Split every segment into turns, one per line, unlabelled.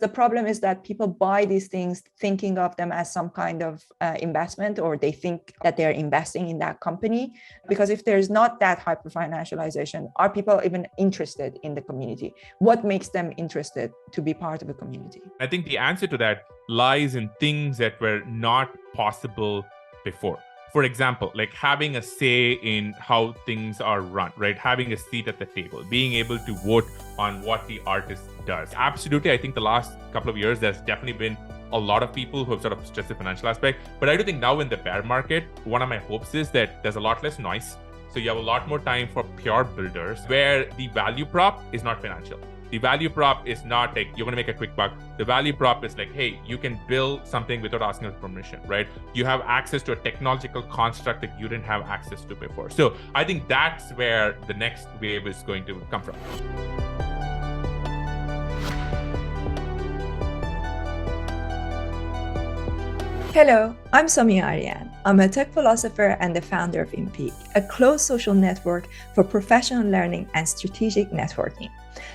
The problem is that people buy these things thinking of them as some kind of investment, or they think that they're investing in that company. Because if there's not that hyper-financialization, are people even interested in the community? What makes them interested to be part of a community?
I think the answer to that lies in things that were not possible before. For example, like having a say in how things are run, right? Having a seat at the table, being able to vote on what the artist does. Absolutely, I think the last couple of years, there's definitely been a lot of people who have sort of stressed the financial aspect. But I do think now in the bear market, one of my hopes is that there's a lot less noise. So you have a lot more time for pure builders where the value prop is not financial. The value prop is not like you're going to make a quick buck. The value prop is like, hey, you can build something without asking for permission, right? You have access to a technological construct that you didn't have access to before. So I think that's where the next wave is going to come from.
Hello, I'm Somi Arian. I'm a tech philosopher and the founder of InPeak, a closed social network for professional learning and strategic networking.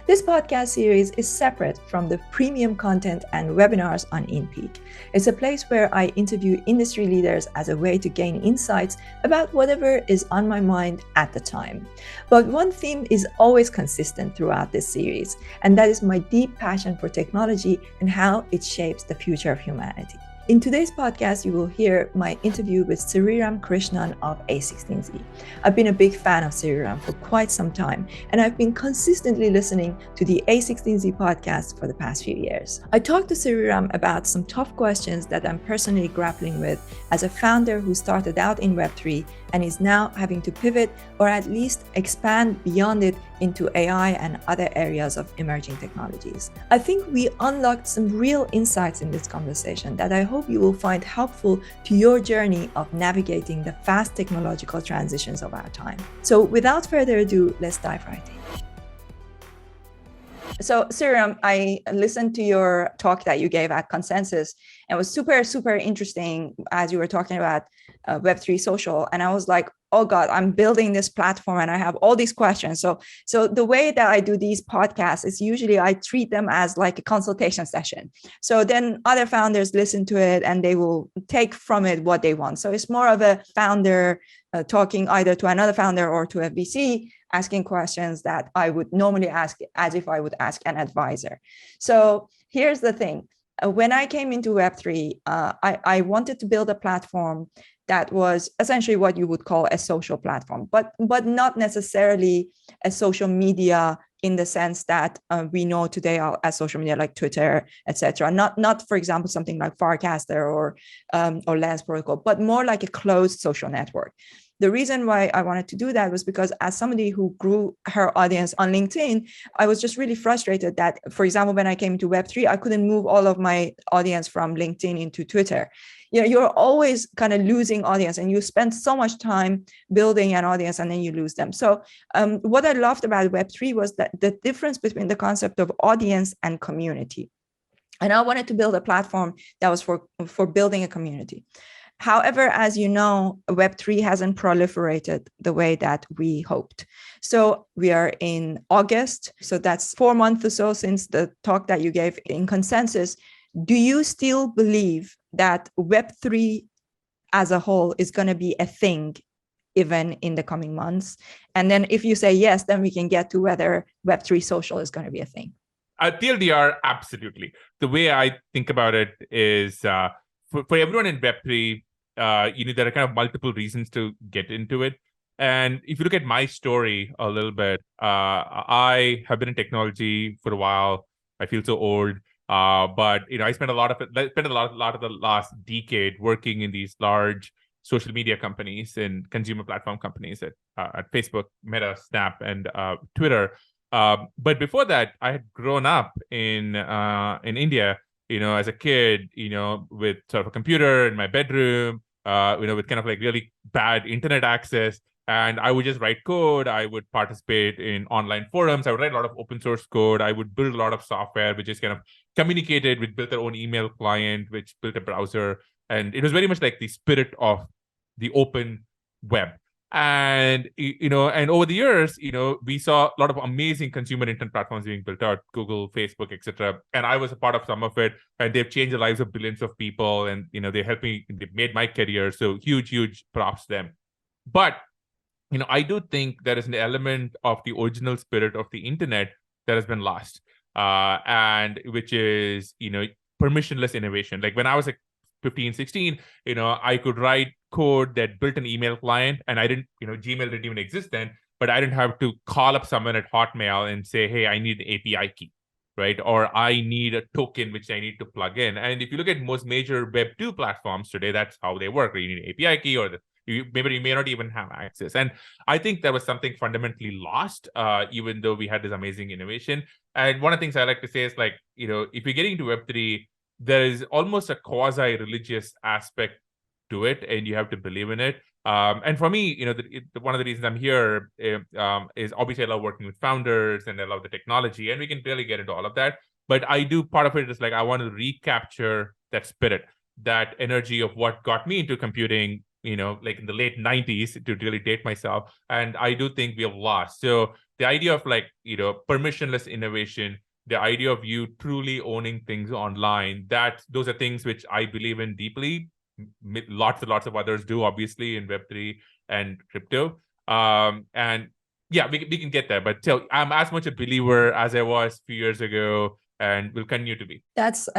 This podcast series is separate from the premium content and webinars on InPeak. It's a place where I interview industry leaders as a way to gain insights about whatever is on my mind at the time. But one theme is always consistent throughout this series, and that is my deep passion for technology and how it shapes the future of humanity. In today's podcast, you will hear my interview with Sriram Krishnan of a16z. I've been a big fan of Sriram for quite some time, and I've been consistently listening to the a16z podcast for the past few years. I talked to Sriram about some tough questions that I'm personally grappling with as a founder who started out in Web3 and is now having to pivot or at least expand beyond it into AI and other areas of emerging technologies. I think we unlocked some real insights in this conversation that I hope you will find helpful to your journey of navigating the fast technological transitions of our time. So without further ado, let's dive right in. So Sriram, I listened to your talk that you gave at Consensus, and it was super interesting as you were talking about Web3 social. And I was like, oh God, I'm building this platform and I have all these questions. So the way that I do these podcasts is usually I treat them as like a consultation session. So then other founders listen to it and they will take from it what they want. So it's more of a founder talking either to another founder or to a VC, asking questions that I would normally ask as if I would ask an advisor. So here's the thing. When I came into Web3, I wanted to build a platform that was essentially what you would call a social platform, but not necessarily a social media in the sense that we know today as social media like Twitter, etc. Not for example, something like Farcaster or Lens Protocol, but more like a closed social network. The reason why I wanted to do that was because as somebody who grew her audience on LinkedIn, I was just really frustrated that, for example, when I came to Web3, I couldn't move all of my audience from LinkedIn into Twitter. You know, you're always kind of losing audience and you spend so much time building an audience and then you lose them. So what I loved about Web3 was that the difference between the concept of audience and community. And I wanted to build a platform that was for building a community. However, as you know, Web3 hasn't proliferated the way that we hoped. So we are in August. So that's 4 months or so since the talk that you gave in Consensus. Do you still believe that Web3 as a whole is going to be a thing even in the coming months? And then if you say yes, then we can get to whether Web3 social is going to be a thing.
TLDR, absolutely. The way I think about it is for everyone in Web3, there are kind of multiple reasons to get into it. And if you look at my story a little bit, I have been in technology for a while. I feel so old. But I spent a lot of the last decade working in these large social media companies and consumer platform companies at Facebook, Meta, Snap, and Twitter. But before that, I had grown up in India, as a kid, with sort of a computer in my bedroom, with kind of like really bad internet access. And I would just write code. I would participate in online forums. I would write a lot of open source code. I would build a lot of software, which is kind of communicated, which built their own email client, which built a browser. And it was very much like the spirit of the open web. And and over the years, we saw a lot of amazing consumer internet platforms being built out, Google, Facebook, etc. And I was a part of some of it, and they've changed the lives of billions of people. And they helped me, they made my career. So huge props to them. But I do think there is an element of the original spirit of the internet that has been lost, and which is permissionless innovation. Like when I was like 15, 16, I could write code that built an email client, and I didn't, Gmail didn't even exist then, but I didn't have to call up someone at Hotmail and say, hey, I need an API key, right? Or I need a token which I need to plug in. And if you look at most major Web 2 platforms today, that's how they work. You need an API key, or maybe you may not even have access. And I think there was something fundamentally lost, even though we had this amazing innovation. And one of the things I like to say is, like, if you're getting into Web3, there is almost a quasi-religious aspect to it, and you have to believe in it. And for me, one of the reasons I'm here is obviously I love working with founders, and I love the technology, and we can really get into all of that. But I do, part of it is like, I want to recapture that spirit, that energy of what got me into computing, like in the late 90s, to really date myself. And I do think we have lost. So the idea of like, permissionless innovation, the idea of you truly owning things online, those are things which I believe in deeply. Lots and lots of others do, obviously, in Web3 and crypto. And yeah, we can get there. But still, I'm as much a believer as I was a few years ago, and will continue to be.
That's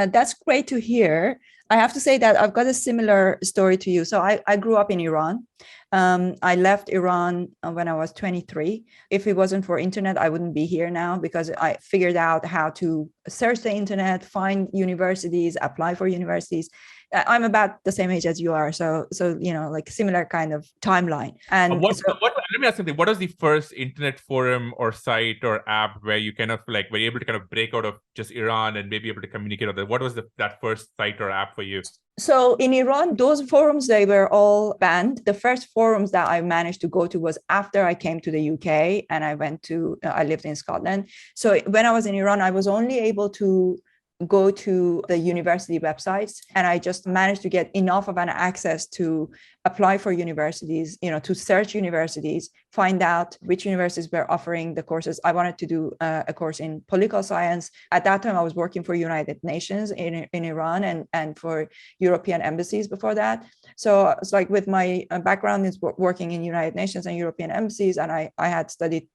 great to hear. I have to say that I've got a similar story to you. So I grew up in Iran. I left Iran when I was 23. If it wasn't for internet, I wouldn't be here now, because I figured out how to search the internet, find universities, apply for universities. I'm about the same age as you are, so like similar kind of timeline. And
let me ask something. What was the first internet forum or site or app where you kind of like were able to kind of break out of just Iran and maybe able to communicate on that? What was that first site or app for you?
So in Iran, those forums, they were all banned. The first forums that I managed to go to was after I came to the UK, and I lived in Scotland. So when I was in Iran, I was only able to go to the university websites, and I just managed to get enough of an access to apply for universities, to search universities, find out which universities were offering the courses. I wanted to do a course in political science. At that time, I was working for United Nations in Iran, and for European embassies before that. So it's like, with my background is working in United Nations and European embassies, and I had studied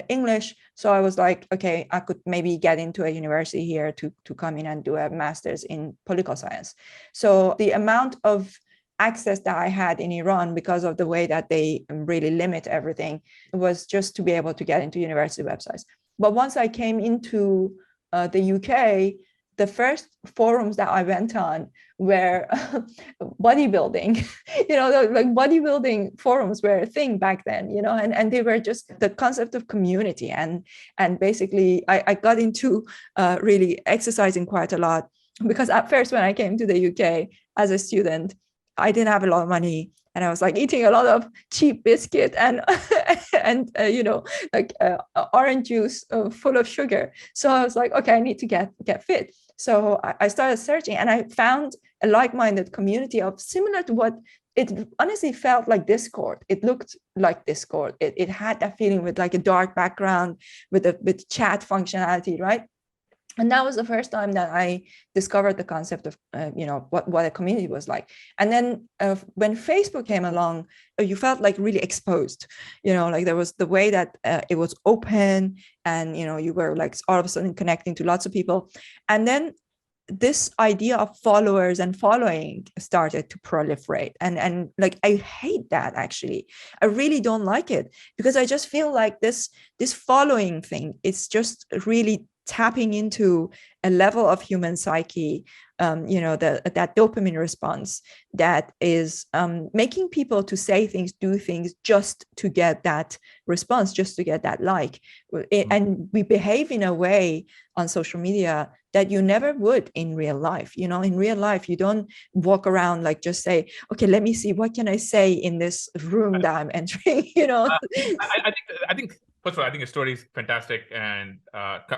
English. So I was like, okay, I could maybe get into a university here to come in and do a master's in political science. So the amount of access that I had in Iran, because of the way that they really limit everything, was just to be able to get into university websites. But once I came into the UK, the first forums that I went on were bodybuilding. Like bodybuilding forums were a thing back then, and they were just the concept of community. And basically I got into really exercising quite a lot, because at first when I came to the UK as a student, I didn't have a lot of money, and I was like eating a lot of cheap biscuit and orange juice full of sugar. So I was like, okay, I need to get fit. So I started searching, and I found a like-minded community of similar to what it honestly felt like Discord. It looked like Discord. It had that feeling with like a dark background with chat functionality, right? And that was the first time that I discovered the concept of, what a community was like. And then when Facebook came along, you felt like really exposed, like there was the way that it was open, and, you were like all of a sudden connecting to lots of people. And then this idea of followers and following started to proliferate. And like, I hate that, actually. I really don't like it, because I just feel like this following thing, it's just really tapping into a level of human psyche, that dopamine response that is making people to say things, do things just to get that response, just to get that like. And we behave in a way on social media that you never would in real life. In real life, you don't walk around like just say, okay, let me see, what can I say in this room that I'm entering?
I think first of all, I think your story is fantastic, and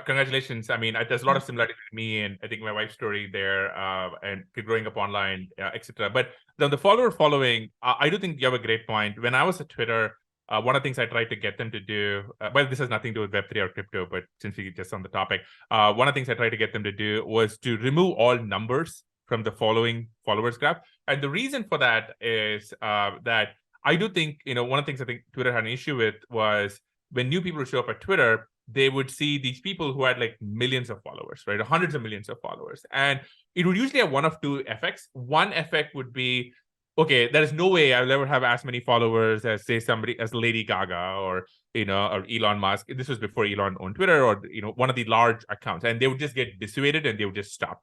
congratulations. I mean, there's a lot of similarity with me and I think my wife's story there, and growing up online, etc. But the follower following, I do think you have a great point. When I was at Twitter, one of the things I tried to get them to do, well, this has nothing to do with Web3 or crypto, but since we just on the topic, one of the things I tried to get them to do was to remove all numbers from the following followers graph. And the reason for that is that I do think, one of the things I think Twitter had an issue with was when new people would show up at Twitter, they would see these people who had like millions of followers, right? Hundreds of millions of followers. And it would usually have one of two effects. One effect would be, okay, there is no way I'll ever have as many followers as, say, somebody as Lady Gaga or Elon Musk. This was before Elon owned Twitter, or one of the large accounts, and they would just get dissuaded and they would just stop.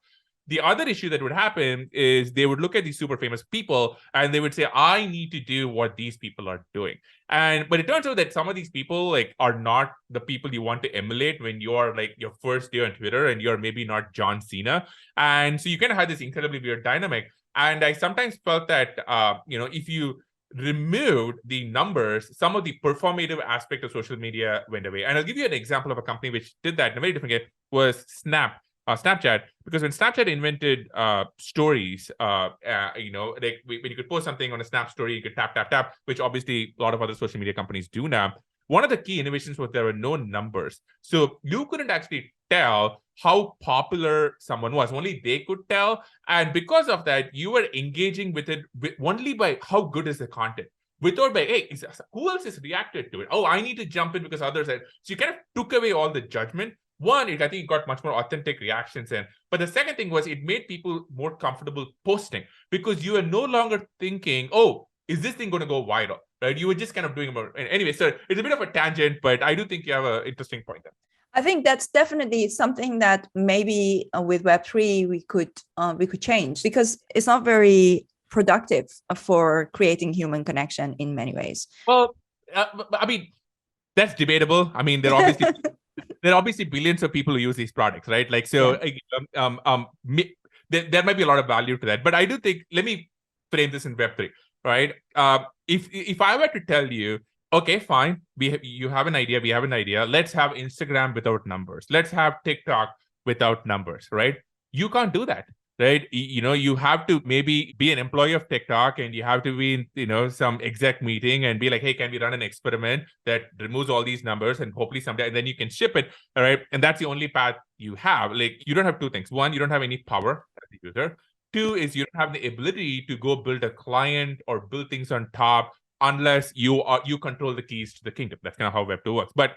The other issue that would happen is they would look at these super famous people and they would say, I need to do what these people are doing. But it turns out that some of these people like are not the people you want to emulate when you're like your first day on Twitter and you're maybe not John Cena. And so you kind of have this incredibly weird dynamic. And I sometimes felt that, if you removed the numbers, some of the performative aspect of social media went away. And I'll give you an example of a company which did that in a very different way, was Snapchat, because when Snapchat invented stories, like when you could post something on a Snap story, you could tap, which obviously a lot of other social media companies do now. One of the key innovations was there were no numbers. So you couldn't actually tell how popular someone was. Only they could tell. And because of that, you were engaging with it only by how good is the content. Without by, hey, who else has reacted to it? Oh, I need to jump in because others had. So you kind of took away all the judgment. One, I think it got much more authentic reactions in. But the second thing was it made people more comfortable posting because you are no longer thinking, oh, is this thing going to go viral? Right? You were just kind of doing more. Anyway, so it's a bit of a tangent, but I do think you have an interesting point there.
I think that's definitely something that maybe with Web3 we could change, because it's not very productive for creating human connection in many ways.
Well, I mean, that's debatable. I mean, there are obviously billions of people who use these products, right? Like, so there might be a lot of value to that. But I do think, let me frame this in Web3, right? If I were to tell you, okay, fine, you have an idea, we have an idea, let's have Instagram without numbers, let's have TikTok without numbers, right? You can't do that, right? You have to maybe be an employee of TikTok and you have to be in, some exec meeting and be like, hey, can we run an experiment that removes all these numbers and hopefully someday, and then you can ship it, all right? And that's the only path you have. Like, you don't have two things. One, you don't have any power as a user. Two is you don't have the ability to go build a client or build things on top unless you control the keys to the kingdom. That's kind of how Web2 works. But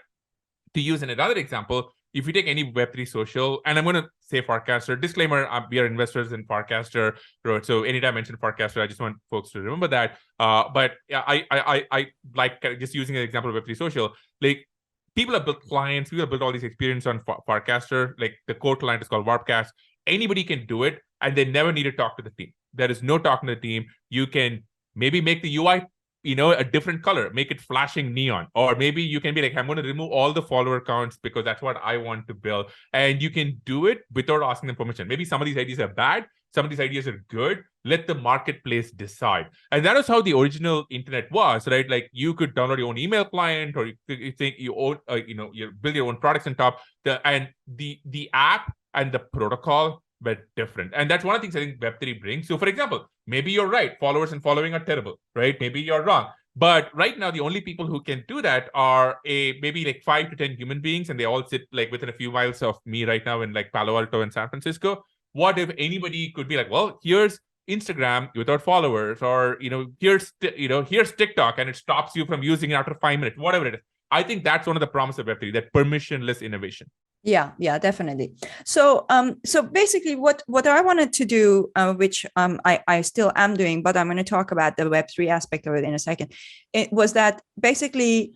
to use another example, if you take any Web3 social, and I'm going to say Farcaster, disclaimer, we are investors in Farcaster, right? So anytime I mention Farcaster, I just want folks to remember that. But I like just using an example of Web3 social, like people have built clients, people have built all these experience on Farcaster, like the core client is called Warpcast. Anybody can do it, and they never need to talk to the team. There is no talking to the team. You can maybe make the UI a different color, make it flashing neon, or maybe you can be like, I'm going to remove all the follower counts because that's what I want to build. And you can do it without asking them permission. Maybe some of these ideas are bad, some of these ideas are good. Let the marketplace decide. And that is how the original internet was, right? Like, you could download your own email client, or you think you own, you build your own products on top. The app and the protocol were different. And that's one of the things I think Web3 brings. So for example, maybe you're right, followers and following are terrible, right? Maybe you're wrong. But right now, the only people who can do that are maybe like 5 to 10 human beings, and they all sit like within a few miles of me right now in like Palo Alto and San Francisco. What if anybody could be like, well, here's Instagram without followers, or here's TikTok, and it stops you from using it after 5 minutes, whatever it is. I think that's one of the promise of Web3, that permissionless innovation.
Yeah, definitely. So basically what I wanted to do, which I still am doing, but I'm going to talk about the Web3 aspect of it in a second, it was that basically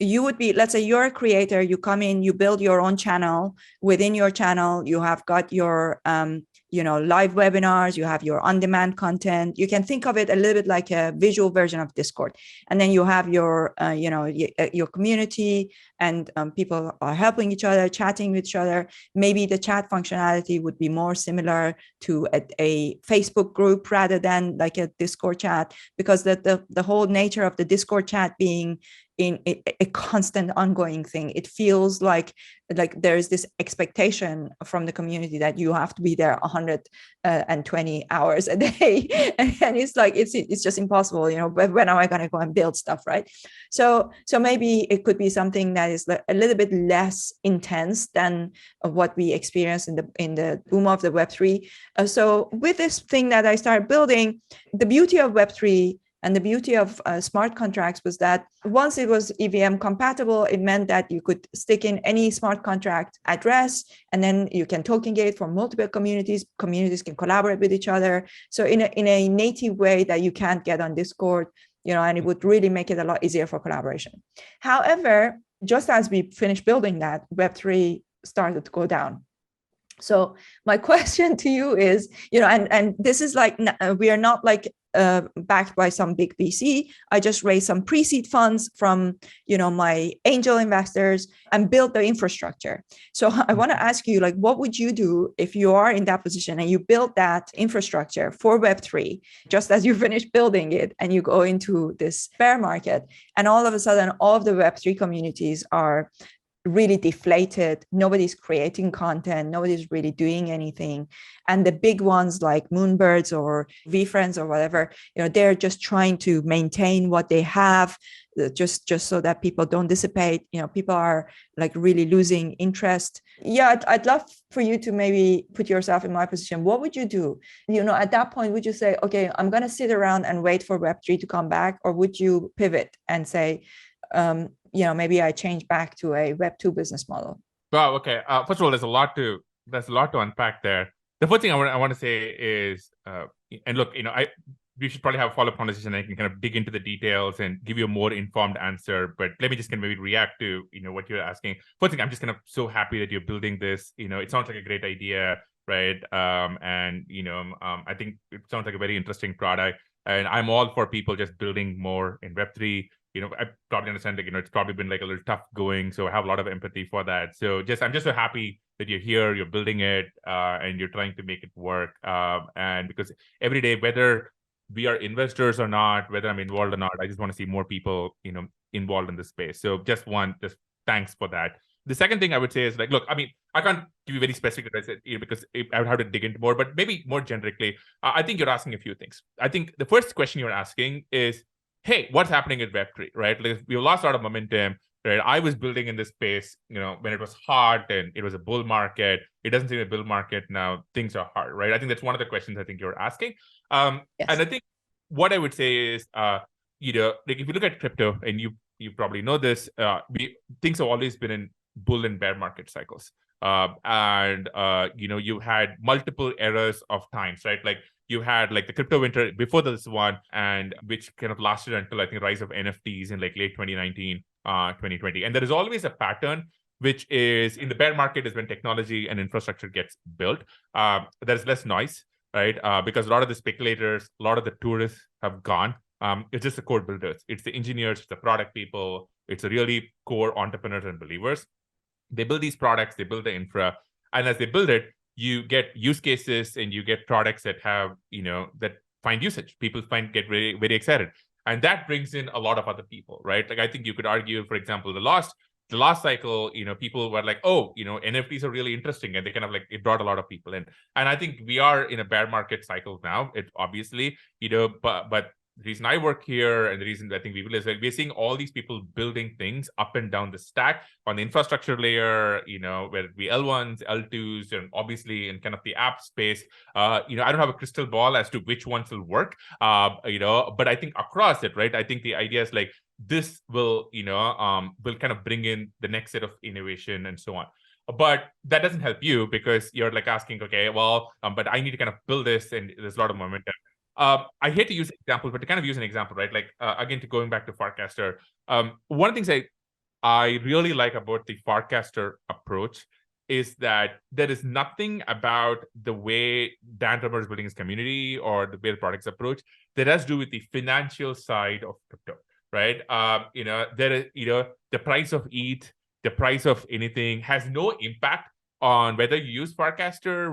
you would be, let's say you're a creator, you come in, you build your own channel. Within your channel, you have got your live webinars, you have your on-demand content. You can think of it a little bit like a visual version of Discord. And then you have your your community, and people are helping each other, chatting with each other. Maybe the chat functionality would be more similar to a Facebook group rather than like a Discord chat, because the whole nature of the Discord chat being in a constant ongoing thing. It feels like there's this expectation from the community that you have to be there 120 hours a day, and it's like it's just impossible. When am I going to go and build stuff, right? So maybe it could be something that is a little bit less intense than what we experienced in the boom of the Web3. So with this thing that I started building, the beauty of Web3 and the beauty of smart contracts was that once it was EVM compatible, it meant that you could stick in any smart contract address, and then you can token gate for multiple communities. Communities can collaborate with each other. So in a native way that you can't get on Discord, and it would really make it a lot easier for collaboration. However, just as we finished building that, Web3 started to go down. So my question to you is, and this is like, we are not like backed by some big VC. I just raised some pre-seed funds from, my angel investors and built the infrastructure. So I want to ask you, like, what would you do if you are in that position and you build that infrastructure for Web3, just as you finish building it and you go into this bear market, and all of a sudden, all of the Web3 communities are really deflated. Nobody's creating content. Nobody's really doing anything. And the big ones like Moonbirds or VFriends or whatever, they're just trying to maintain what they have, just so that people don't dissipate. People are like really losing interest. Yeah, I'd love for you to maybe put yourself in my position. What would you do? At that point, would you say, okay, I'm going to sit around and wait for Web3 to come back? Or would you pivot and say, maybe I change back to a Web2 business model?
Wow. Okay. First of all, there's a lot to unpack there. The first thing I want to say is, and look, we should probably have a follow-up conversation. I can kind of dig into the details and give you a more informed answer. But let me just kind of maybe react to what you're asking. First thing, I'm just kind of so happy that you're building this. It sounds like a great idea, right? And I think it sounds like a very interesting product. And I'm all for people just building more in Web3. I probably understand that, it's probably been like a little tough going. So I have a lot of empathy for that. So I'm just so happy that you're here, you're building it, and you're trying to make it work. And because every day, whether we are investors or not, whether I'm involved or not, I just want to see more people, involved in this space. So just thanks for that. The second thing I would say is like, look, I mean, I can't give you very specific because I would have to dig into more, but maybe more generically, I think you're asking a few things. I think the first question you're asking is, hey, what's happening at Web3, right? Like, we lost a lot of momentum, right? I was building in this space, when it was hot and it was a bull market. It doesn't seem a bull market now. Things are hard, right? I think that's one of the questions I think you're asking. Yes. And I think what I would say is, like if you look at crypto, and you probably know this, things have always been in bull and bear market cycles. You had multiple eras of times, right? Like, you had like the crypto winter before this one, and which kind of lasted until I think the rise of NFTs in like late 2019, 2020. And there is always a pattern, which is in the bear market is when technology and infrastructure gets built. There's less noise, right? Because a lot of the speculators, a lot of the tourists have gone. It's just the core builders. It's the engineers, it's the product people, it's the really core entrepreneurs and believers. They build these products, they build the infra, and as they build it, you get use cases and you get products that have, that find usage. People get very, very excited. And that brings in a lot of other people, right? Like, I think you could argue, for example, the last cycle, people were like, oh, NFTs are really interesting. And they kind of like, it brought a lot of people in. And I think we are in a bear market cycle now. It obviously, but the reason I work here and the reason I think we will is like, we're seeing all these people building things up and down the stack on the infrastructure layer, whether it be L1s, L2s, and obviously in kind of the app space. I don't have a crystal ball as to which ones will work, but I think across it, right? I think the idea is like, this will, will kind of bring in the next set of innovation and so on. But that doesn't help you because you're like asking, okay, well, but I need to kind of build this and there's a lot of momentum. I hate to use an example, but to kind of use an example, right? Like, again, to going back to Farcaster, one of the things I really like about the Farcaster approach is that there is nothing about the way Dan Rubber is building his community or the way the products approach that has to do with the financial side of crypto, right? There is, the price of ETH, the price of anything has no impact on whether you use Farcaster,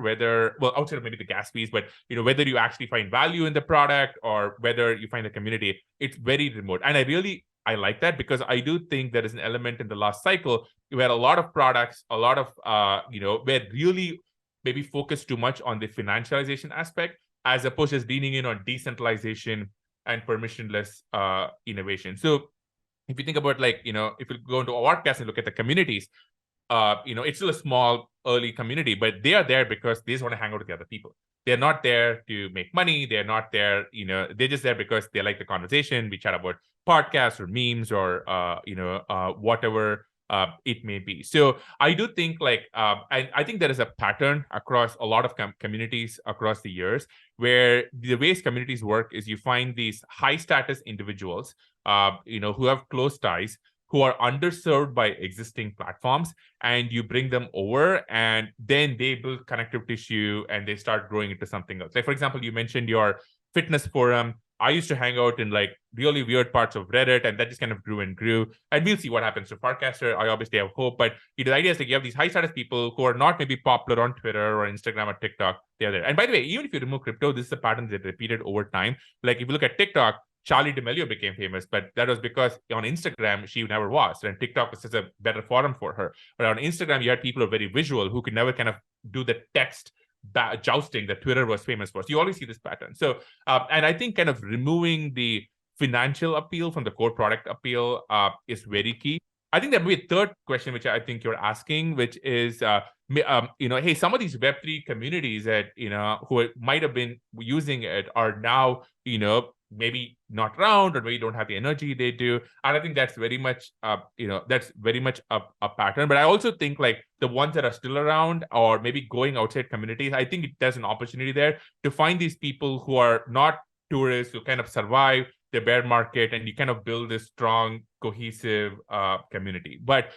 outside of maybe the gas fees, but whether you actually find value in the product or whether you find the community, it's very remote. And I really I like that, because I do think there is an element in the last cycle where a lot of products, a lot of, were really maybe focused too much on the financialization aspect, as opposed to just leaning in on decentralization and permissionless innovation. So if you think about, like, if you go into our podcast and look at the communities, it's still a small early community, but they are there because they just want to hang out with the other people. They're not there to make money. They're not there, they're just there because they like the conversation. We chat about podcasts or memes or, whatever it may be. So I do think, like, I think there is a pattern across a lot of communities across the years, where the ways communities work is you find these high status individuals, who have close ties, who are underserved by existing platforms, and you bring them over, and then they build connective tissue and they start growing into something else. Like, for example, you mentioned your fitness forum. I used to hang out in, like, really weird parts of Reddit, and that just kind of grew and grew. And we'll see what happens to Farcaster. I obviously have hope, but the idea is, like, you have these high status people who are not maybe popular on Twitter or Instagram or TikTok. They're there. And by the way, even if you remove crypto, this is a pattern that repeated over time. Like, if you look at TikTok, Charlie D'Amelio became famous, but that was because on Instagram, she never was. And TikTok was just a better forum for her. But on Instagram, you had people who are very visual, who could never kind of do the text jousting that Twitter was famous for. So you always see this pattern. So, and I think kind of removing the financial appeal from the core product appeal is very key. I think there may be a third question, which I think you're asking, which is, hey, some of these Web3 communities that, who might have been using it are now, maybe not around, or maybe don't have the energy they do. And I think that's very much, that's very much a pattern. But I also think, like, the ones that are still around, or maybe going outside communities, I think there's an opportunity there to find these people who are not tourists, who kind of survive the bear market, and you kind of build this strong, cohesive community. But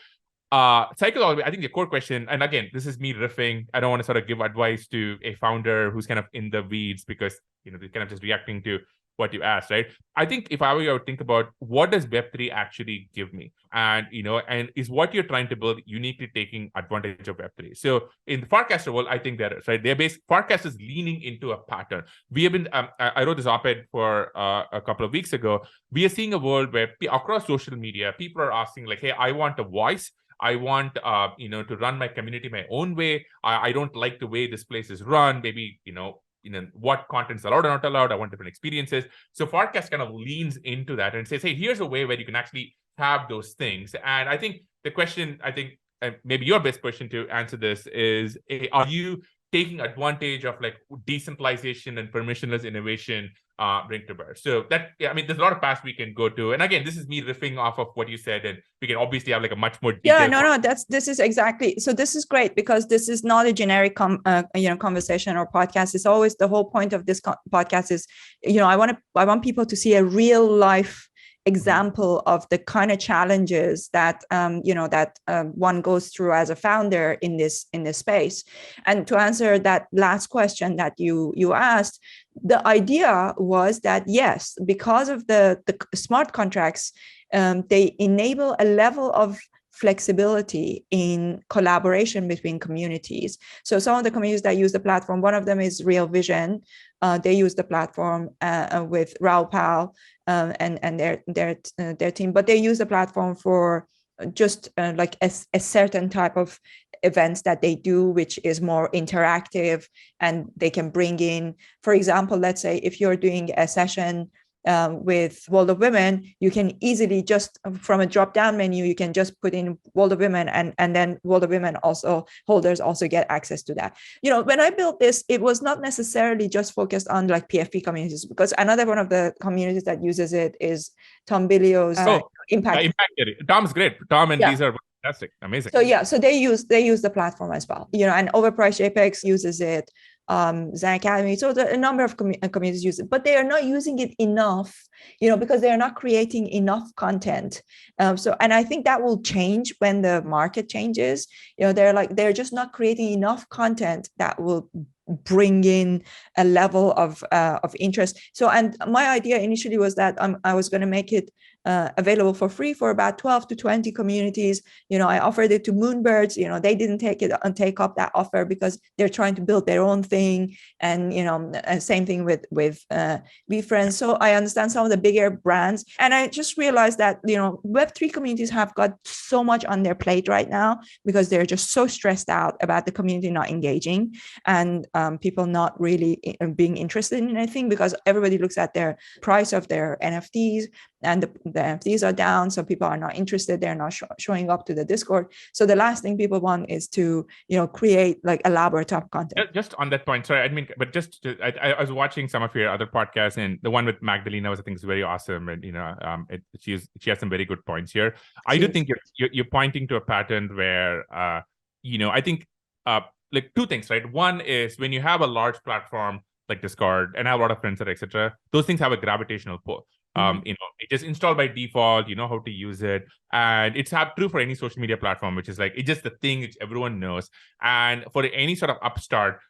psychology, I think the core question, and again, this is me riffing. I don't want to sort of give advice to a founder who's kind of in the weeds, because, they're kind of just reacting to what you asked, right? I think if I were to think about, what does Web3 actually give me? And, and is what you're trying to build uniquely taking advantage of Web3? So in the Farcaster world, I think there is, right? Farcaster is leaning into a pattern. We have been, I wrote this op-ed for a couple of weeks ago. We are seeing a world where across social media, people are asking, like, hey, I want a voice. I want, to run my community my own way. I don't like the way this place is run. Maybe, what content's allowed or not allowed. I want different experiences. So Farcast kind of leans into that and says, hey, here's a way where you can actually have those things. And I think the question, maybe your best question to answer this is, are you taking advantage of, like, decentralization and permissionless innovation bring to bear? So that, there's a lot of paths we can go to. And again, this is me riffing off of what you said, and we can obviously have, like, a much more detailed
this is exactly. So this is great, because this is not a generic conversation or podcast. It's always, the whole point of this podcast is, I want people to see a real life example of the kind of challenges that one goes through as a founder in this space. And to answer that last question that you asked, the idea was that, yes, because of the smart contracts, they enable a level of flexibility in collaboration between communities. So some of the communities that use the platform, one of them is Real Vision. They use the platform with Raul Pal and their team, but they use the platform for just like a certain type of events that they do, which is more interactive, and they can bring in, for example, let's say if you're doing a session with World of Women, you can easily just from a drop-down menu, you can just put in World of Women, and then World of Women holders also get access to that. When I built this, it was not necessarily just focused on, like, PFP communities, because another one of the communities that uses it is Tom Bilio's InPeak.
Tom's great. Tom and these are fantastic, amazing.
So they use the platform as well. And Overpriced JPEGs uses it. Zen Academy. So a number of communities use it, but they are not using it enough, because they are not creating enough content. And I think that will change when the market changes. They're just not creating enough content that will bring in a level of interest. So, and my idea initially was that I was going to make it available for free for about 12 to 20 communities. I offered it to Moonbirds. They didn't take up that offer because they're trying to build their own thing. And same thing with VeeFriends. So I understand some of the bigger brands, and I just realized that Web3 communities have got so much on their plate right now because they're just so stressed out about the community not engaging and people not really being interested in anything, because everybody looks at their price of their NFTs, and the NFTs are down, so people are not interested. They're not showing up to the Discord. So the last thing people want is to create like elaborate top content.
Just on that point, sorry, I mean, but I was watching some of your other podcasts, and the one with Magdalena was, I think, is very awesome, and she has some very good points here. I do think you're pointing to a pattern where I think like two things, right? One is when you have a large platform like Discord, and I have a lot of friends, etc. Those things have a gravitational pull. It just installed by default, you know how to use it. And it's true for any social media platform, which is like, it's just the thing which everyone knows. And for any sort of upstart,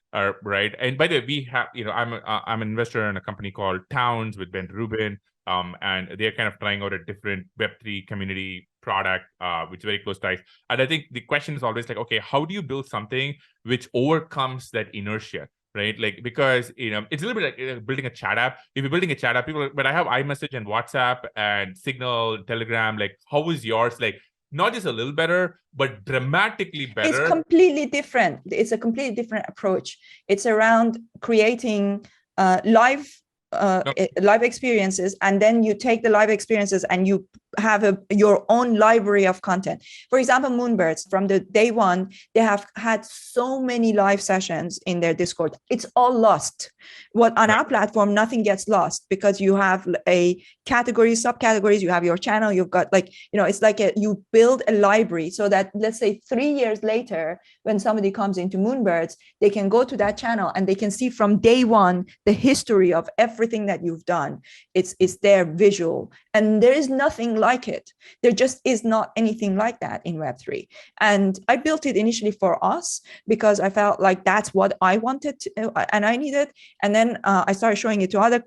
right? And by the way, we have, I'm an investor in a company called Towns with Ben Rubin. And they're kind of trying out a different Web3 community product, which is very close to us. And I think the question is always like, okay, how do you build something which overcomes that inertia? Right? Like, because, it's a little bit like building a chat app. If you're building a chat app, but I have iMessage and WhatsApp and Signal, Telegram. Like, how is yours? Like, not just a little better, but dramatically better.
It's completely different. It's a completely different approach. It's around creating live experiences, and then you take the live experiences and you have your own library of content. For example, Moonbirds, from the day one, they have had so many live sessions in their Discord. It's all lost. On our platform, nothing gets lost because you have a category, subcategories, you have your channel, you've got it's like you build a library so that, let's say 3 years later, when somebody comes into Moonbirds, they can go to that channel and they can see from day one the history of everything that you've done. It's there visual, and there is nothing like it. There just is not anything like that in Web3. And I built it initially for us because I felt like that's what I wanted and I needed. And then I started showing it to other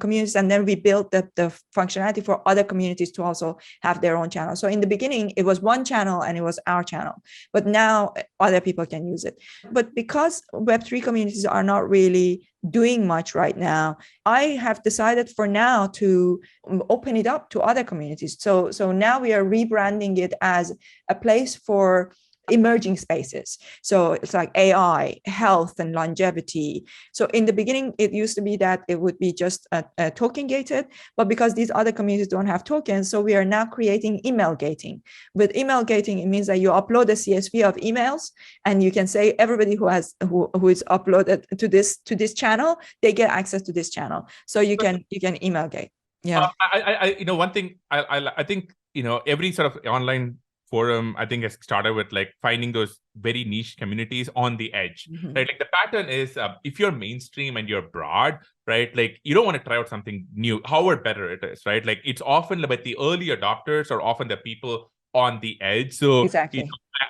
communities, and then we built the functionality for other communities to also have their own channel. So in the beginning, it was one channel and it was our channel, but now other people can use it. But because Web3 communities are not really doing much right now, I have decided for now to open it up to other communities. So now we are rebranding it as a place for emerging spaces. So it's like AI, health, and longevity. So in the beginning, it used to be that it would be just token gated, but because these other communities don't have tokens, so we are now creating email gating. With email gating, it means that you upload a CSV of emails, and you can say everybody who is uploaded to this channel, they get access to this channel. So you can email gate. Yeah.
One thing I think every sort of online forum, I think, has started with like finding those very niche communities on the edge, right? Like the pattern is if you're mainstream and you're broad, right? Like you don't want to try out something new, however better it is, right? Like it's often about the early adopters or often the people on the edge. So
exactly.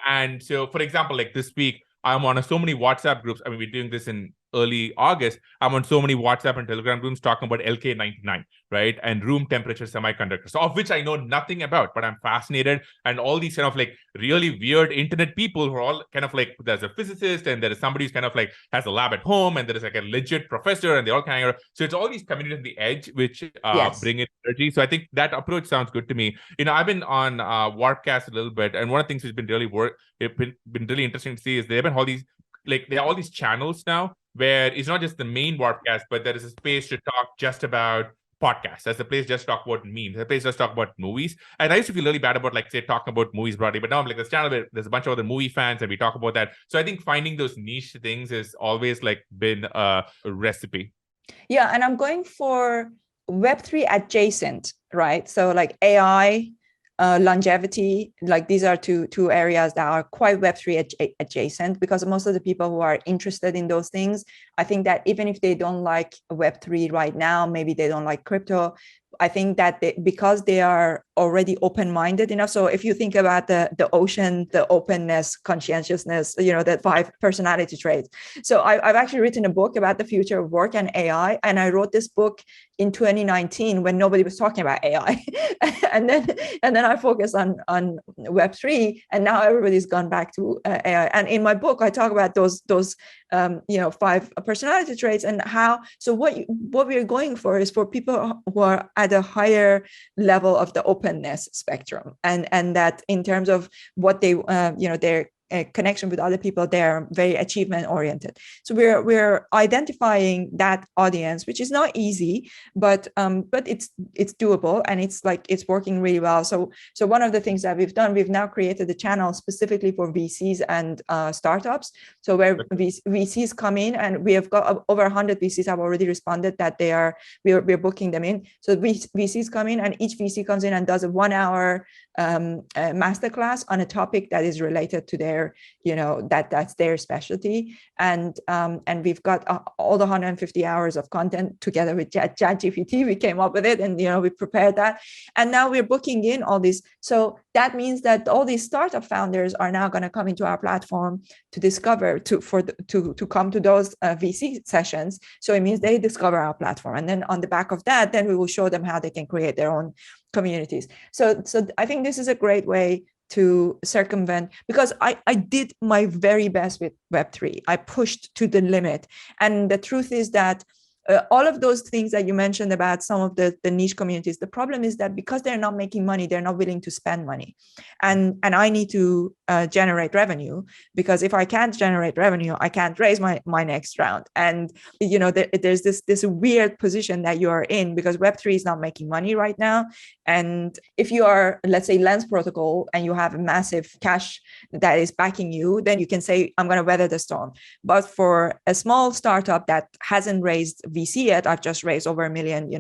And so, for example, like this week, I'm on so many WhatsApp groups. I mean, we're doing this in early August. I'm on so many WhatsApp and Telegram rooms talking about LK99, right? And room temperature semiconductors, of which I know nothing about, but I'm fascinated. And all these kind of like really weird internet people who are all kind of like, there's a physicist and there is somebody who's kind of like has a lab at home, and there is like a legit professor, and they all kind of, so it's all these communities on the edge which bring in energy. So I think that approach sounds good to me. I've been on Warpcast a little bit, and one of the things that's been really been really interesting to see is they've been all these, like, there are all these channels now where it's not just the main podcast, but there is a space to talk just about podcasts. There's a place just talk about memes. There's a place just talk about movies. And I used to feel really bad about, like, say, talking about movies broadly, but now I'm like, this channel where there's a bunch of other movie fans and we talk about that. So I think finding those niche things has always like been a recipe.
Yeah, and I'm going for Web3 adjacent, right? So like AI, longevity, like these are two areas that are quite Web3 adjacent, because most of the people who are interested in those things, I think that even if they don't like Web3 right now, maybe they don't like crypto, I think that because they are already open-minded enough. So if you think about the ocean, the openness, conscientiousness, the 5 personality traits. So I've actually written a book about the future of work and AI. And I wrote this book in 2019 when nobody was talking about AI. and then I focused on Web3, and now everybody's gone back to AI. And in my book, I talk about those 5 personality traits and how. So what we're going for is for people who are at a higher level of the openness spectrum, and that in terms of what they their connection with other people, they're very achievement oriented. So we're identifying that audience, which is not easy, but it's doable, and it's working really well. So one of the things that we've done, we've now created a channel specifically for VCs and startups. So where VCs come in, and we have got over 100 VCs have already responded that we're booking them in. So VCs come in, and each VC comes in and does a 1-hour masterclass on a topic that is related to their, that's their specialty. And we've got all the 150 hours of content together with ChatGPT. We came up with it, and we prepared that, and now we're booking in all these. So that means that all these startup founders are now going to come into our platform to discover, to come to those VC sessions. So it means they discover our platform, and then on the back of that, then we will show them how they can create their own communities. So I think this is a great way to circumvent, because I did my very best with Web3. I pushed to the limit. And the truth is that all of those things that you mentioned about some of the niche communities, the problem is that because they're not making money, they're not willing to spend money. And I need to generate revenue, because if I can't generate revenue, I can't raise my next round. And, there's this weird position that you are in, because Web3 is not making money right now. And if you are, let's say, Lens Protocol, and you have a massive cash that is backing you, then you can say, I'm going to weather the storm. But for a small startup that hasn't raised VC yet, I've just raised over $1 million,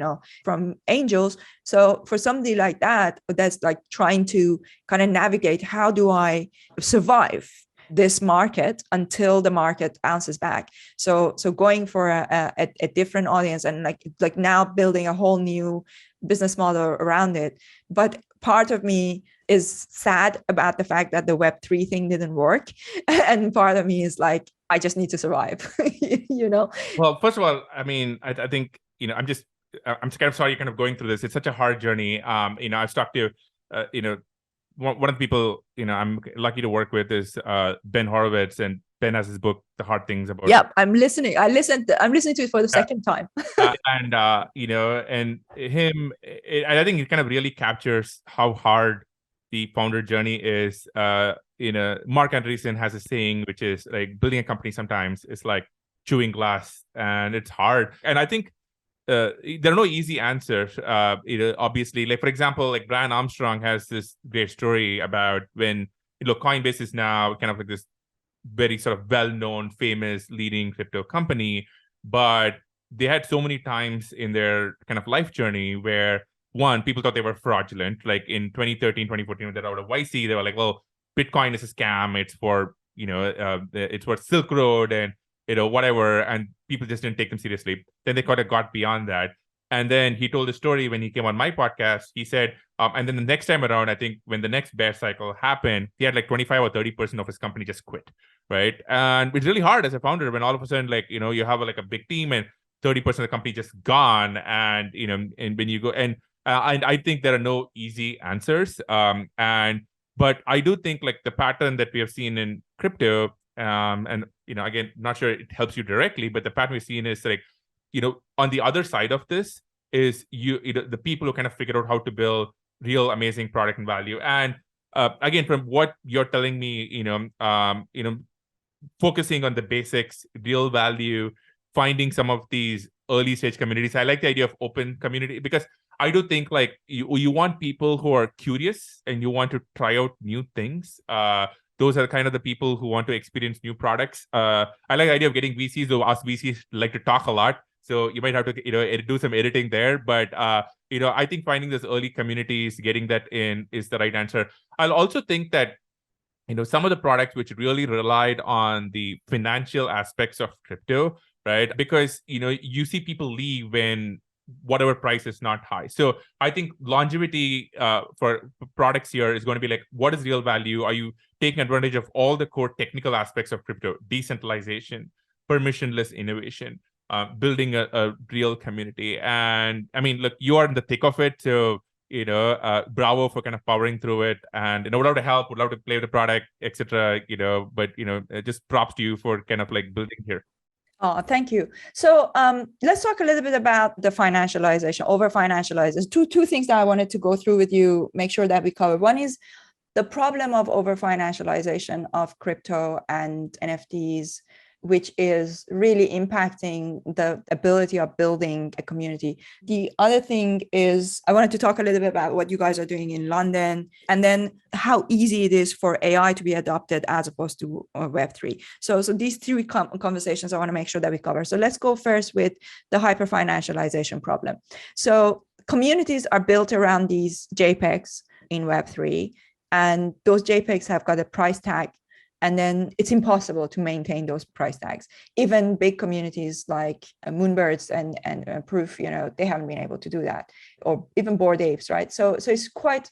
from angels. So for somebody like that, that's like trying to kind of navigate, how do I survive this market until the market bounces back? So going for a different audience, and like now building a whole new business model around it. But part of me is sad about the fact that the Web3 thing didn't work. And part of me is like, I just need to survive,
Well, first of all, I mean, I think, I'm kind of sorry you're kind of going through this. It's such a hard journey. I've talked to, one of the people, I'm lucky to work with is Ben Horowitz, and Ben has his book, The Hard Things About.
Yeah, I'm listening. I'm listening to it for the second time.
And him, and I think it kind of really captures how hard the founder journey is. Mark Andreessen has a saying, which is like, building a company sometimes is like chewing glass, and it's hard. And I think there are no easy answers. Obviously, like, for example, like Brian Armstrong has this great story about when Coinbase is now kind of like this very sort of well-known, famous, leading crypto company, but they had so many times in their kind of life journey where, one, people thought they were fraudulent. Like in 2013, 2014, when they're out of YC, they were like, well, Bitcoin is a scam. It's for, it's for Silk Road and, whatever. And people just didn't take them seriously. Then they kind of got beyond that. And then he told a story when he came on my podcast. He said, and then the next time around, I think when the next bear cycle happened, he had like 25 or 30% of his company just quit, right? And it's really hard as a founder when all of a sudden, like, you have like a big team and 30% of the company just gone. And, and when you go, and I think there are no easy answers. But I do think like the pattern that we have seen in crypto, and, again, not sure it helps you directly, but the pattern we've seen is like, on the other side of this is the people who kind of figure out how to build real amazing product and value. And again, from what you're telling me, focusing on the basics, real value, finding some of these early stage communities. I like the idea of open community, because I do think like you want people who are curious and you want to try out new things. Those are kind of the people who want to experience new products. I like the idea of getting VCs, though us VCs like to talk a lot. So you might have to, do some editing there. But, I think finding those early communities, getting that in is the right answer. I'll also think that, some of the products which really relied on the financial aspects of crypto, right? Because, you see people leave when whatever price is not high. So I think longevity for products here is going to be like, what is real value? Are you taking advantage of all the core technical aspects of crypto, decentralization, permissionless innovation, building a real community? And I mean, look, you are in the thick of it. So, bravo for kind of powering through it. And, would love to help, would love to play with the product, etc. But, just props to you for kind of like building here.
Oh, thank you. So let's talk a little bit about the financialization, over-financialization. Two things that I wanted to go through with you, make sure that we cover. One is the problem of over-financialization of crypto and NFTs, which is really impacting the ability of building a community. The other thing is I wanted to talk a little bit about what you guys are doing in London, and then how easy it is for AI to be adopted as opposed to Web3. So these three conversations I want to make sure that we cover. So let's go first with the hyper-financialization problem. So communities are built around these JPEGs in Web3, and those JPEGs have got a price tag. And then it's impossible to maintain those price tags. Even big communities like Moonbirds and Proof, they haven't been able to do that, or even Bored Apes, right? So it's quite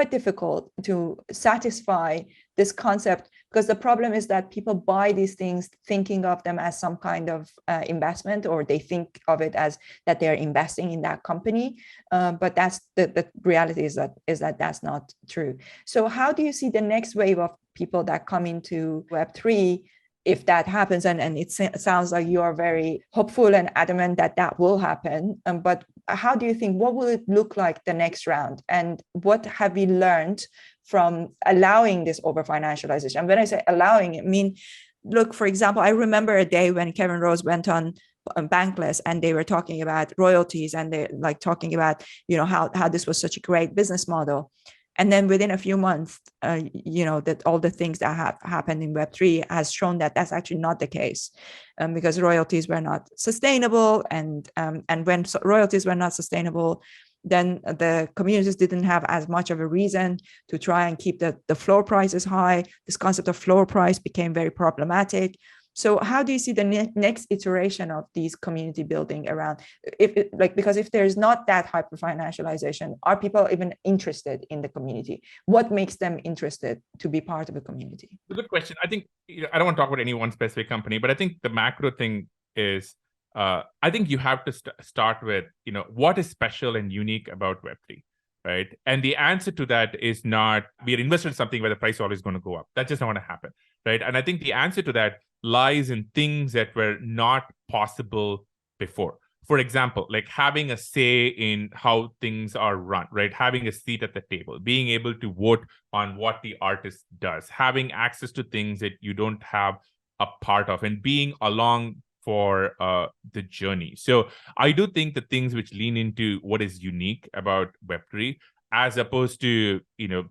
difficult to satisfy this concept, because the problem is that people buy these things thinking of them as some kind of investment, or they think of it as that they're investing in that company. But that's the reality is that that's not true. So how do you see the next wave of people that come into Web3, if that happens? And it sounds like you are very hopeful and adamant that will happen. But how do you think, what will it look like the next round? And what have we learned from allowing this over-financialization? And when I say allowing, I mean, look, for example, I remember a day when Kevin Rose went on Bankless, and they were talking about royalties, and they're like talking about, how this was such a great business model. And then within a few months, that all the things that have happened in Web3 has shown that that's actually not the case, because royalties were not sustainable. And when royalties were not sustainable, then the communities didn't have as much of a reason to try and keep the floor prices high. This concept of floor price became very problematic. So how do you see the next iteration of these community building around, because if there's not that hyper-financialization, are people even interested in the community? What makes them interested to be part of a community?
Good question. I think, I don't want to talk about any one specific company, but I think the macro thing is, I think you have to start with, what is special and unique about Web3, right? And the answer to that is not, we are invested in something where the price is always going to go up. That's just not going to happen, right? And I think the answer to that lies in things that were not possible before. For example, like having a say in how things are run, right? Having a seat at the table, being able to vote on what the artist does, having access to things that you don't have a part of, and being along for the journey. So I do think the things which lean into what is unique about Web3, as opposed to,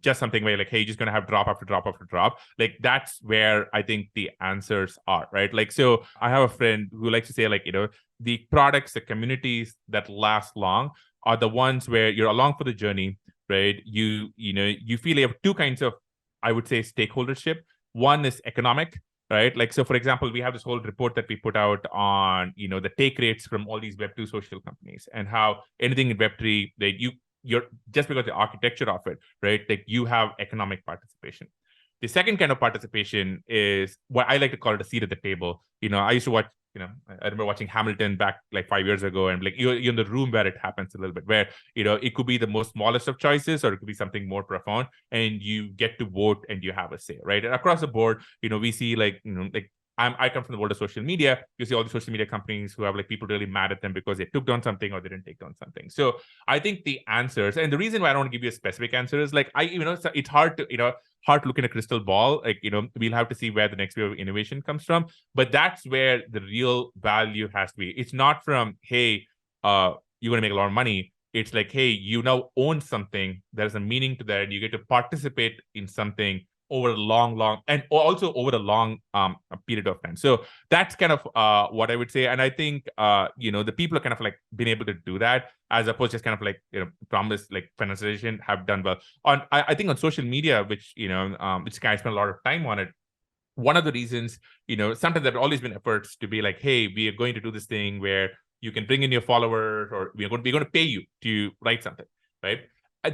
just something where like, hey, you're just going to have drop after drop after drop. Like, that's where I think the answers are, right? Like, so I have a friend who likes to say, like, the products, the communities that last long are the ones where you're along for the journey, right? You feel you have two kinds of, I would say, stakeholdership. One is economic, right? Like, so for example, we have this whole report that we put out on, the take rates from all these Web2 social companies, and how anything in Web3 that you're just because the architecture of it, right? Like, you have economic participation. The second kind of participation is what I like to call it a seat at the table. I used to watch, I remember watching Hamilton back like 5 years ago, and like you're in the room where it happens a little bit, where, it could be the most smallest of choices, or it could be something more profound, and you get to vote and you have a say, right? And across the board, we see like, I come from the world of social media. You see all the social media companies who have like people really mad at them because they took down something or they didn't take down something. So I think the answers, and the reason why I don't want to give you a specific answer is like, it's hard to, hard to look in a crystal ball. Like, we'll have to see where the next wave of innovation comes from. But that's where the real value has to be. It's not from, hey, you're going to make a lot of money. It's like, hey, you now own something. There's a meaning to that. You get to participate in something over a long, and also over a long period of time. So that's kind of what I would say. And I think, the people are kind of like been able to do that, as opposed to just kind of like, promise like financialization have done well. I think on social media, which, which kind of spend a lot of time on it, one of the reasons, sometimes there have always been efforts to be like, hey, we are going to do this thing where you can bring in your followers, or we're going to pay you to write something, right?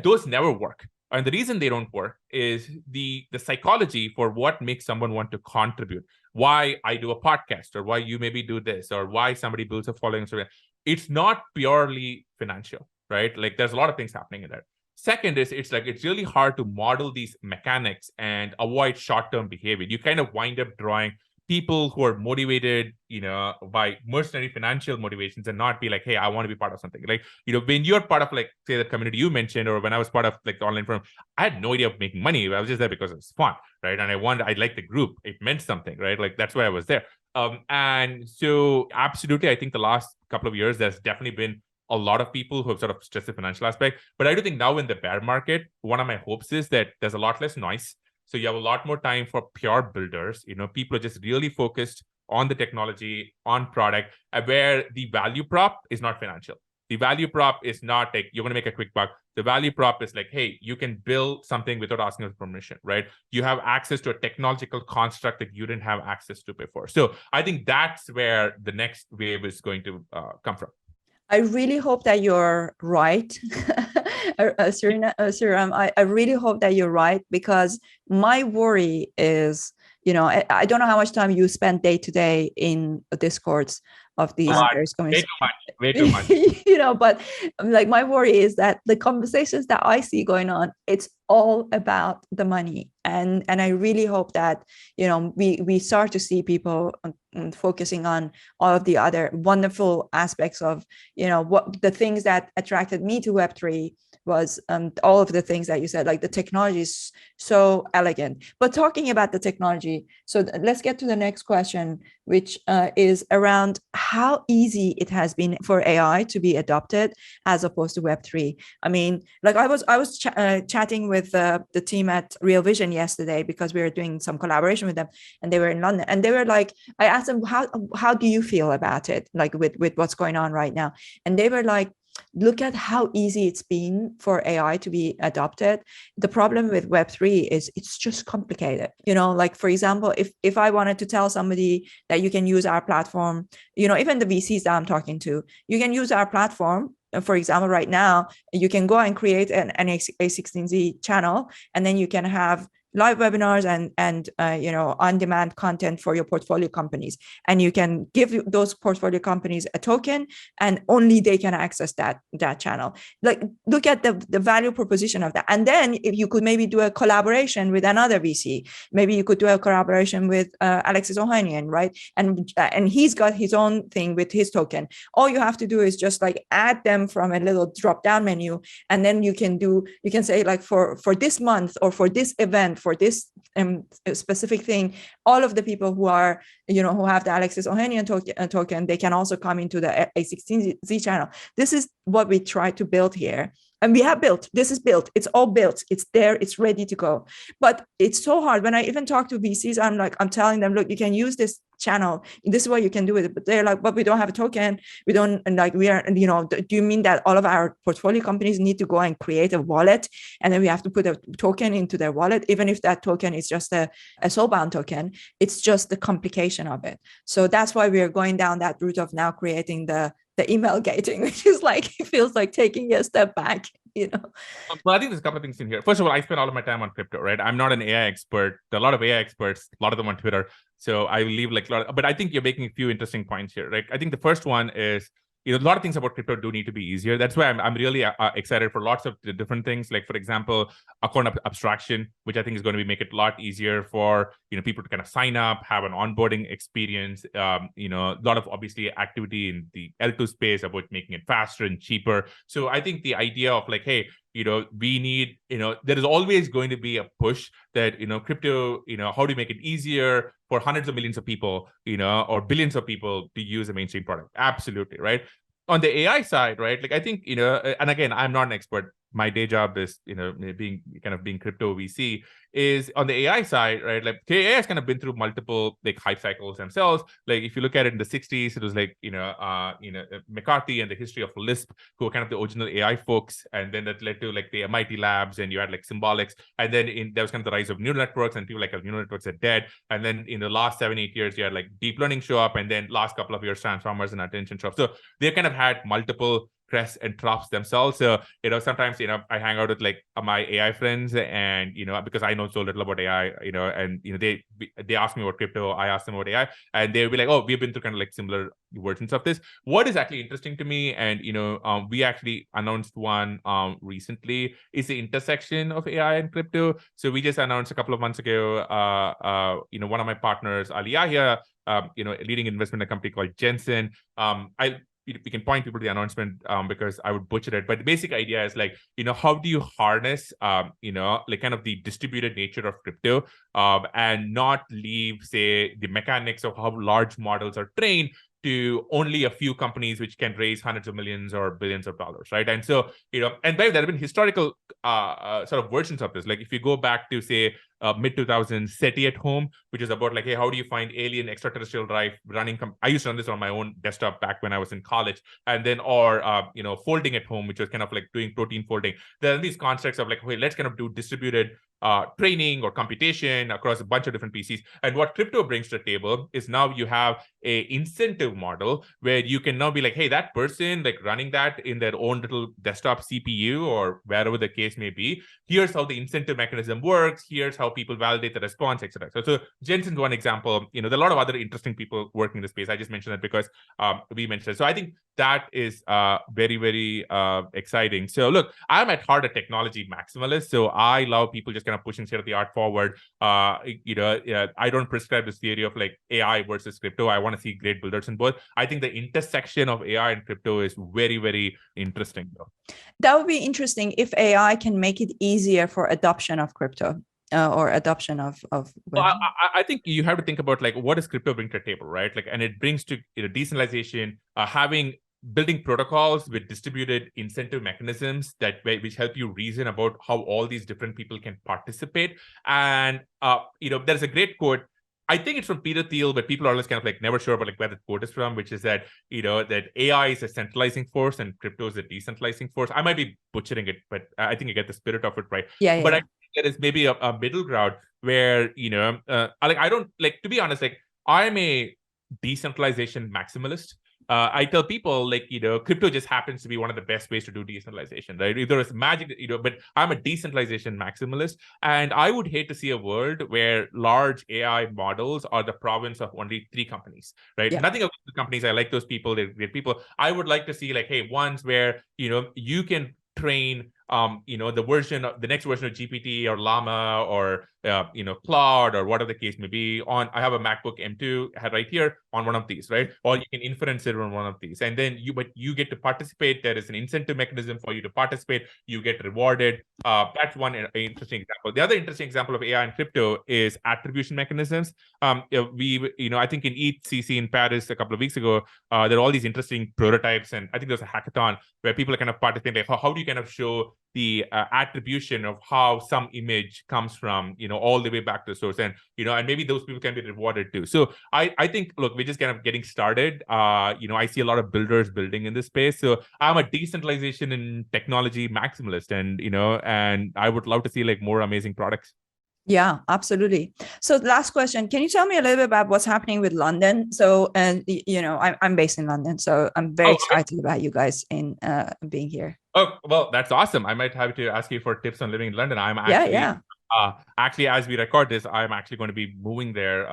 Those never work. And the reason they don't work is the psychology for what makes someone want to contribute. Why I do a podcast, or why you maybe do this, or why somebody builds a following. So it's not purely financial, right? Like there's a lot of things happening in there. Second is it's really hard to model these mechanics and avoid short-term behavior. You kind of wind up drawing people who are motivated, by mercenary financial motivations, and not be like, hey, I want to be part of something. Like, when you're part of, like, say, the community you mentioned, or when I was part of, like, the online forum, I had no idea of making money. I was just there because it was fun, right? And I liked the group. It meant something, right? Like, that's why I was there. And so absolutely, I think the last couple of years, there's definitely been a lot of people who have sort of stressed the financial aspect. But I do think now in the bear market, one of my hopes is that there's a lot less noise. So you have a lot more time for pure builders. People are just really focused on the technology, on product, where the value prop is not financial. The value prop is not like you're going to make a quick buck. The value prop is like, hey, you can build something without asking for permission, right? You have access to a technological construct that you didn't have access to before. So I think that's where the next wave is going to come from.
I really hope that you're right, Sriram. I really hope that you're right, because my worry is, I don't know how much time you spend day to day in the discords of these various communities.
Way too much.
But like my worry is that the conversations that I see going on, it's all about the money, and I really hope that we start to see people focusing on all of the other wonderful aspects of what the things that attracted me to Web3 was all of the things that you said, like the technology is so elegant. But talking about the technology, so let's get to the next question, which is around how easy it has been for AI to be adopted as opposed to Web3. I mean, like I was chatting with the team at Real Vision yesterday, because we were doing some collaboration with them, and they were in London, and they were like, I asked them, how do you feel about it, like with what's going on right now? And they were like, look at how easy it's been for AI to be adopted. The problem with Web3 is it's just complicated. Like, for example, if I wanted to tell somebody that you can use our platform, even the VCs that I'm talking to, you can use our platform. For example, right now, you can go and create an a16z channel, and then you can have live webinars and on-demand content for your portfolio companies, and you can give those portfolio companies a token, and only they can access that channel. Like, look at the value proposition of that. And then if you could maybe do a collaboration with another VC, maybe you could do a collaboration with Alexis Ohanian, right? And he's got his own thing with his token. All you have to do is just like add them from a little drop down menu, and then you can say, like, for this month, or for this event, for this specific thing, all of the people who are, who have the Alexis Ohanian token, they can also come into the a16z channel. This is what we try to build here. And we have built, this is built, it's all built, it's there, it's ready to go. But it's so hard. When I even talk to VCs, I'm telling them, look, you can use this channel, this is what you can do with it. But they're like, but we don't have a token. We don't, and like, we are, do you mean that all of our portfolio companies need to go and create a wallet, and then we have to put a token into their wallet, even if that token is just a soulbound token? It's just the complication of it. So that's why we are going down that route of now creating the email gating, which is like, it feels like taking a step back,
Well, I think there's a couple of things in here. First of all, I spend all of my time on crypto, right? I'm not an AI expert. There are a lot of AI experts, a lot of them on Twitter. So I leave but I think you're making a few interesting points here, right? I think the first one is, a lot of things about crypto do need to be easier. That's why I'm really excited for lots of different things. Like, for example, account abstraction, which I think is going to make it a lot easier for people to kind of sign up, have an onboarding experience. A lot of obviously activity in the L2 space about making it faster and cheaper. So I think the idea of like, hey, we need, there is always going to be a push that, crypto, how do you make it easier for hundreds of millions of people, or billions of people to use a mainstream product? Absolutely, right? On the AI side, right? Like, I think, and again, I'm not an expert, my day job is, being crypto VC, is on the AI side, right? Like AI has kind of been through multiple like hype cycles themselves. Like if you look at it in the 60s, it was like, McCarthy and the history of Lisp, who were kind of the original AI folks. And then that led to like the MIT labs, and you had like Symbolics. And then there was kind of the rise of neural networks, and people like neural networks are dead. And then in the last 7-8 years, you had like deep learning show up. And then last couple of years, transformers and attention show up. So they kind of had multiple crests and troughs themselves. So, sometimes, I hang out with like my AI friends, and, because I know so little about AI, and, they ask me about crypto, I ask them about AI, and they'll be like, oh, we've been through kind of like similar versions of this. What is actually interesting to me, and, we actually announced one recently, is the intersection of AI and crypto. So we just announced a couple of months ago, one of my partners, Ali Yahya, leading investment in a company called Jensen. We can point people to the announcement because I would butcher it. But the basic idea is like, how do you harness, like kind of the distributed nature of crypto and not leave, say, the mechanics of how large models are trained to only a few companies which can raise hundreds of millions or billions of dollars, right? And so, and there have been historical sort of versions of this. Like if you go back to, say, mid-2000s SETI at home, which is about like, hey, how do you find alien extraterrestrial life running? I used to run this on my own desktop back when I was in college. And then, or, folding at home, which was kind of like doing protein folding. There are these constructs of like, hey, let's kind of do distributed training or computation across a bunch of different PCs. And what crypto brings to the table is now you have a incentive model where you can now be like, hey, that person like running that in their own little desktop CPU or wherever the case may be, here's how the incentive mechanism works, here's how people validate the response, etc. So Jensen's one example. There are a lot of other interesting people working in the space. I just mentioned that because we mentioned it. So I think that is very, very exciting. So look, I'm at heart a technology maximalist. So I love people just kind of pushing state of the art forward. I don't prescribe this theory of like AI versus crypto. I want to see great builders in both. I think the intersection of AI and crypto is very, very interesting, though.
That would be interesting if AI can make it easier for adoption of crypto. Or adoption of
well, I think you have to think about like what does crypto bring to the table, right? Like, and it brings to decentralization, building protocols with distributed incentive mechanisms which help you reason about how all these different people can participate. And there's a great quote. I think it's from Peter Thiel, but people are always kind of like never sure about like where the quote is from, which is that that AI is a centralizing force and crypto is a decentralizing force. I might be butchering it, but I think you get the spirit of it right.
Yeah.
But I think there is maybe a middle ground where I don't like, to be honest, like I'm a decentralization maximalist. I tell people like, crypto just happens to be one of the best ways to do decentralization, right? Either it's magic, but I'm a decentralization maximalist. And I would hate to see a world where large AI models are the province of only 3 companies, right? Yeah. Nothing about the companies. I like those people. They're great people. I would like to see like, hey, ones where, you can train the next version of GPT or Llama or Claude or whatever the case may be on. I have a MacBook M2 right here on one of these, right? Or you can inference it on one of these, and then you get to participate. There is an incentive mechanism for you to participate. You get rewarded. That's one interesting example. The other interesting example of AI and crypto is attribution mechanisms. I think in ETHCC in Paris a couple of weeks ago, there are all these interesting prototypes, and I think there's a hackathon where people are kind of participating. Like, how do you kind of show the attribution of how some image comes from, all the way back to the source, and and maybe those people can be rewarded too. So I think, look, we're just kind of getting started. I see a lot of builders building in this space. So I'm a decentralization and technology maximalist, and I would love to see like more amazing products.
Yeah, absolutely. So last question, can you tell me a little bit about what's happening with London? So, and I'm based in London, so I'm very excited about you guys in being here.
Oh, well, that's awesome. I might have to ask you for tips on living in London. I'm actually, actually, as we record this, I'm actually going to be moving there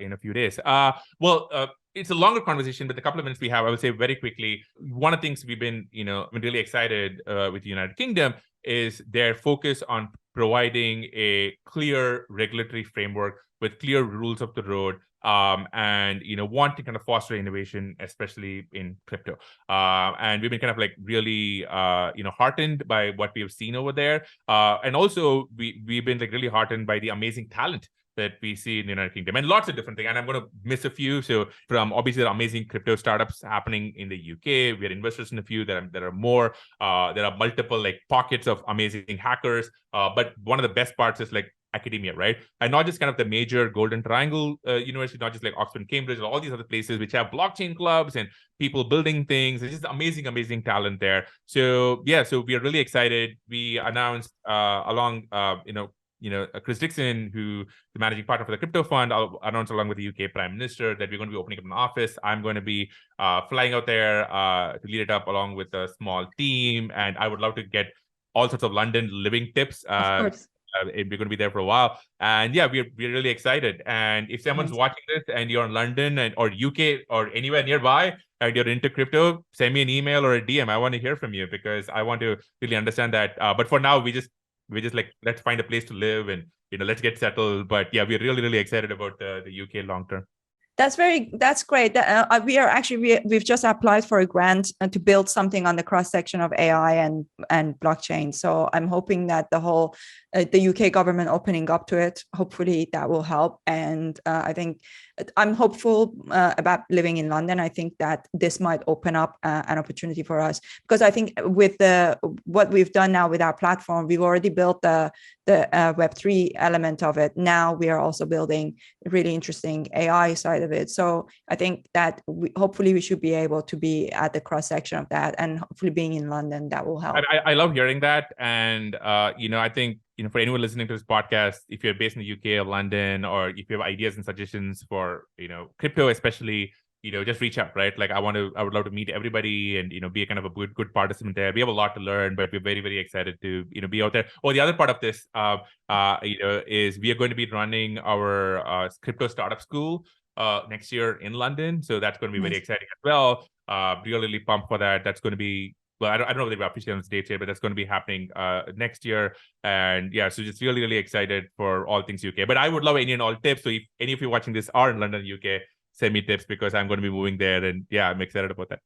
in a few days. It's a longer conversation, but the couple of minutes we have, I will say very quickly, one of the things we've been, really excited with the United Kingdom is their focus on providing a clear regulatory framework with clear rules of the road, and want to kind of foster innovation, especially in crypto. And we've been kind of like really heartened by what we have seen over there. And also we've been like really heartened by the amazing talent that we see in the United Kingdom, and lots of different things. And I'm going to miss a few. So from obviously the amazing crypto startups happening in the UK, we are investors in a few. There are more. There are multiple like pockets of amazing hackers. But one of the best parts is like academia, right? And not just kind of the major Golden Triangle university, not just like Oxford, Cambridge, or all these other places which have blockchain clubs and people building things. It's just amazing talent there. So yeah, so we are really excited. We announced Chris Dixon, who the managing partner for the crypto fund, I'll announce along with the UK Prime Minister that we're going to be opening up an office. I'm going to be flying out there to lead it up along with a small team, and I would love to get all sorts of London living tips.
Of course.
We're going to be there for a while, and yeah, we're really excited. And if someone's watching this and you're in London or UK or anywhere nearby and you're into crypto, send me an email or a DM. I want to hear from you because I want to really understand that. But for now, we just like, let's find a place to live and let's get settled. But yeah, we're really excited about the UK long term.
That's great. We've just applied for a grant to build something on the cross section of AI and blockchain. So I'm hoping that the UK government opening up to it, hopefully that will help. And I think I'm hopeful about living in London. I think that this might open up an opportunity for us, because I think with what we've done now with our platform, we've already built the Web3 element of it. Now we are also building a really interesting AI side of it. So I think that hopefully we should be able to be at the cross section of that, and hopefully being in London, that will help.
I love hearing that. And I think for anyone listening to this podcast, if you're based in the UK or London, or if you have ideas and suggestions for crypto especially, just reach out, right? Like I would love to meet everybody and be a kind of a good participant there. We have a lot to learn, but we're very excited to be out there. The other part of this is we are going to be running our crypto startup school next year in London, so that's going to be very exciting as well. Really pumped for that. That's going to be, well, I don't know if they're officially on the date yet, but that's going to be happening next year. And yeah, so just really excited for all things UK. But I would love any and all tips. So if any of you watching this are in London, UK, send me tips, because I'm going to be moving there. And yeah, I'm excited about that.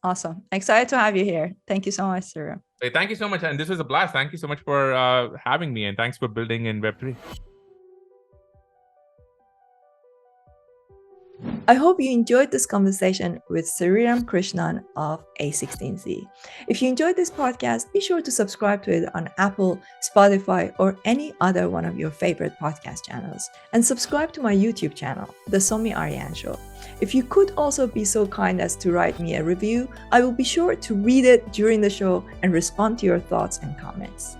Awesome. Excited to have you here. Thank you so much, Sriram.
Hey, thank you so much. And this was a blast. Thank you so much for having me. And thanks for building in Web3.
I hope you enjoyed this conversation with Sriram Krishnan of a16z. If you enjoyed this podcast, be sure to subscribe to it on Apple, Spotify, or any other one of your favorite podcast channels. And subscribe to my YouTube channel, The Somi Arian Show. If you could also be so kind as to write me a review, I will be sure to read it during the show and respond to your thoughts and comments.